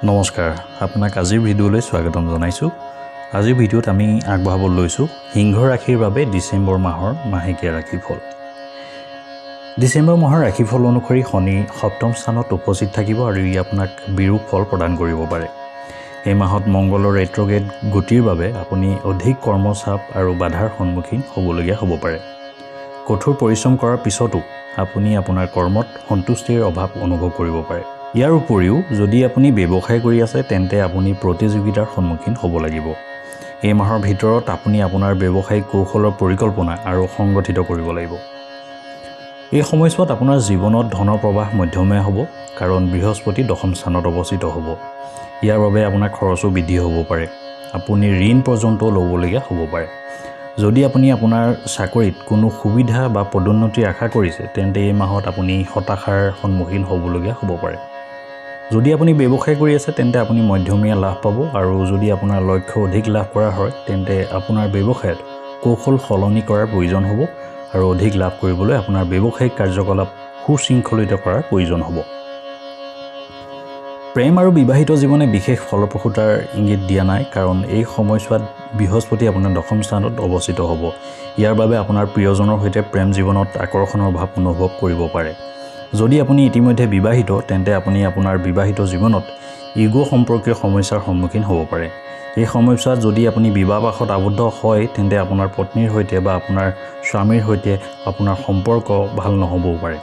নমস্কাৰ আপোনাক আজিৰ ভিডিঅ'লৈ স্বাগতম জনাইছোঁ। আজিৰ ভিডিঅ'ত আমি আগবঢ়াব লৈছোঁ সিংহ ৰাশিৰ বাবে ডিচেম্বৰ মাহৰ মাহেকীয়া ৰাশিফল। ডিচেম্বৰ মাহৰ ৰাশিফল অনুসৰি শনি সপ্তম স্থানত উপস্থিত থাকিব আৰু ই আপোনাক বিৰূপ ফল প্ৰদান কৰিব পাৰে। এই মাহত মংগলৰ ৰেট্ৰগেড গতিৰ বাবে আপুনি অধিক কৰ্মচাপ আৰু বাধাৰ সন্মুখীন হ'বলগীয়া হ'ব পাৰে। কঠোৰ পৰিশ্ৰম কৰাৰ পিছতো আপুনি আপোনাৰ কৰ্মত সন্তুষ্টিৰ অভাৱ অনুভৱ কৰিব পাৰে। ইয়াৰ উপৰিও যদি আপুনি ব্যৱসায় কৰি আছে তেন্তে আপুনি প্ৰতিযোগিতাৰ সন্মুখীন হ'ব লাগিব। এই মাহৰ ভিতৰত আপুনি আপোনাৰ ব্যৱসায়িক কৌশলৰ পৰিকল্পনা আৰু সংগঠিত কৰিব লাগিব। এই সময়ছোৱাত আপোনাৰ জীৱনত ধনৰ প্ৰৱাহ মধ্যমীয়া হ'ব, কাৰণ বৃহস্পতি দশম স্থানত অৱস্থিত হ'ব। ইয়াৰ বাবে আপোনাৰ খৰচো বৃদ্ধি হ'ব পাৰে। আপুনি ঋণ পৰ্যন্ত ল'বলগীয়া হ'ব পাৰে। যদি আপুনি আপোনাৰ চাকৰিত কোনো সুবিধা বা পদোন্নতিৰ আশা কৰিছে তেন্তে এই মাহত আপুনি হতাশাৰ সন্মুখীন হ'বলগীয়া হ'ব পাৰে। যদি আপুনি ব্যৱসায় কৰি আছে তেন্তে আপুনি মধ্যমীয়া লাভ পাব, আৰু যদি আপোনাৰ লক্ষ্য অধিক লাভ কৰা হয় তেন্তে আপোনাৰ ব্যৱসায়ত কৌশল সলনি কৰাৰ প্ৰয়োজন হ'ব, আৰু অধিক লাভ কৰিবলৈ আপোনাৰ ব্যৱসায়িক কাৰ্যকলাপ সুশৃংখলিত কৰাৰ প্ৰয়োজন হ'ব। প্ৰেম আৰু বিবাহিত জীৱনে বিশেষ ফলপ্ৰসূতাৰ ইংগিত দিয়া নাই, কাৰণ এই সময়ছোৱাত বৃহস্পতি আপোনাৰ দশম স্থানত অৱস্থিত হ'ব। ইয়াৰ বাবে আপোনাৰ প্ৰিয়জনৰ সৈতে প্ৰেম জীৱনত আকৰ্ষণৰ ভাৱ অনুভৱ কৰিব পাৰে। যদি আপুনি ইতিমধ্যে বিবাহিত তেন্তে আপুনি আপোনাৰ বিবাহিত জীৱনত ইগ' সম্পৰ্কীয় সমস্যাৰ সন্মুখীন হ'ব পাৰে। এই সময়ছোৱাত যদি আপুনি বিবাহপাশত আবদ্ধ হয় তেন্তে আপোনাৰ পত্নীৰ সৈতে বা আপোনাৰ স্বামীৰ সৈতে আপোনাৰ সম্পৰ্ক ভাল নহ'বও পাৰে।